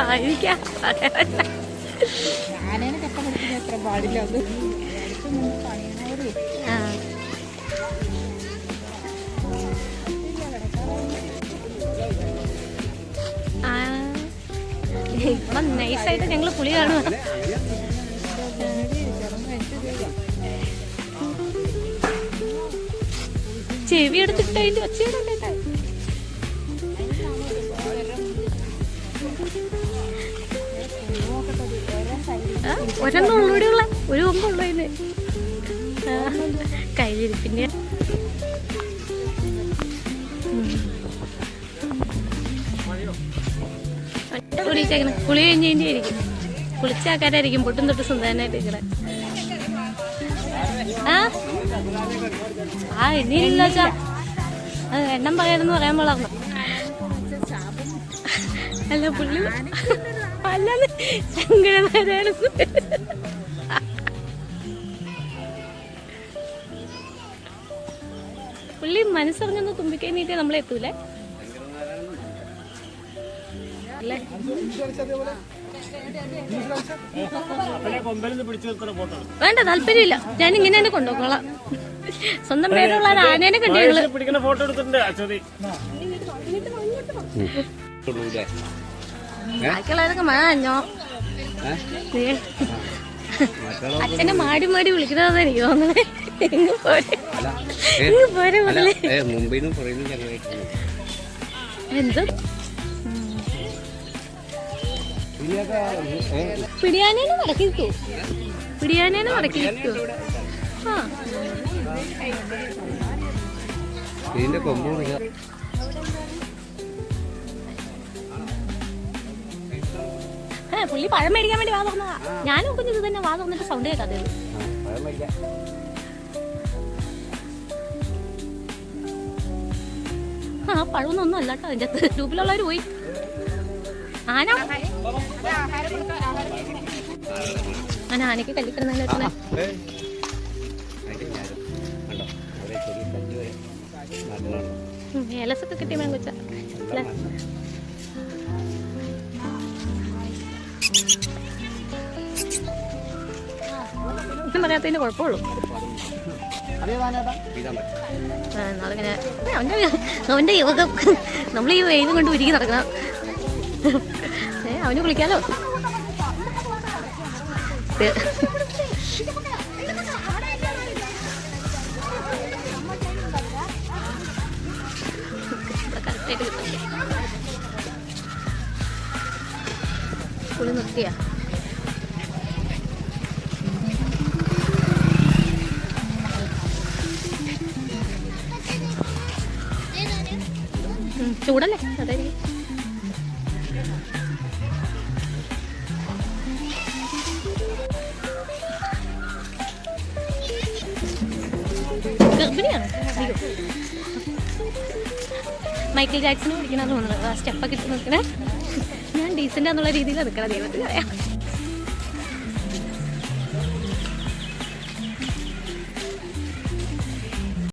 ആയിരിക്കാം. ആനേനെ കട്ട പിടിക്കുന്ന എത്ര പാടില്ല. അത് ഇവിടെ നൈസായിട്ട് ഞങ്ങള് പുളി കാണുക. ചെവി എടുത്തിട്ട് അതിന്റെ ഒച്ചയുണ്ടേ. ഒരെണ്ണുള്ളൂടെയുള്ള ഒരു കൊമ്പുള്ളൂ ഇതിന്. കയ്യിലിരിപ്പിന്റെ കുളി കഴിഞ്ഞതിന്റെ ആയിരിക്കും. കുളിച്ച ആൾക്കാരായിരിക്കും പൊട്ടും തൊട്ട് സുന്ദരനായിട്ട് ഇരിക്കണേ. ഇനിയില്ല ചാ, അത് എണ്ണം പറയാനെന്ന് പറയാൻ വളർന്നു. അല്ല പുള്ളി അല്ലാതെ സങ്കടമായിരുന്നു. പുള്ളി മനസ്സറിഞ്ഞൊന്ന് തുമ്പിക്കൈ നീട്ടി നമ്മളെ എത്തൂലേ. വേണ്ട, താല്പര്യമില്ല. ഞാൻ ഇങ്ങനെ തന്നെ കൊണ്ടുപോക്കോളാം. സ്വന്തം പേരുള്ള ആനേനെ കണ്ടു ബാക്കിയുള്ളവരൊക്കെ മാഞ്ഞോ. അച്ഛനെ മാടി മാടി വിളിക്കണത് എനിക്ക് തോന്നണേ. എന്തോ പിടിയാനേനെ മടക്കിയിരിക്കൂ. പിടിയാനേനെ മടക്കിയിരിക്കൂ. പുള്ളി പഴം മേടിക്കാൻ വേണ്ടി വാ തുറന്നതാ. ഞാനും കുഞ്ഞു തന്നെ വാ തുറന്നിട്ട് സൗണ്ട് കേൾക്കാതെ. പഴമൊന്നും അല്ല കേട്ടോ. അതിന്റെ അകത്ത് ഗ്രൂപ്പിലുള്ളവര് പോയി. ആന ആനയ്ക്ക് കല്ലിക്കിടുന്നതിന് വെച്ചേ. ഏലസൊക്കെ കിട്ടിയ മേങ്കൊച്ച ഒന്നും പറയാത്തതിന്റെ കുഴപ്പമുള്ളൂ. നാളിങ്ങനെ അവന്റെ യോഗം നമ്മൾ ഈ വെയിൽ കൊണ്ട് ഉരുകി നടക്കണം. അവന് കുളിക്കാലോ. കറക്റ്റായിട്ട് കിട്ടും. കുളി നിർത്തിയാ ചൂടല്ലേ അതായിരിക്കും. ഗർഭിണിയാണ്. മൈക്കിൾ ജാക്സന് പിടിക്കണമെന്ന് തോന്നുന്നത്. ആ സ്റ്റെപ്പൊക്കെ ഇട്ട് നിൽക്കണേ. ഞാൻ ഡീസൻ്റ് എന്നുള്ള രീതിയിൽ നിൽക്കണം. ദൈവത്തിന് അറിയാം.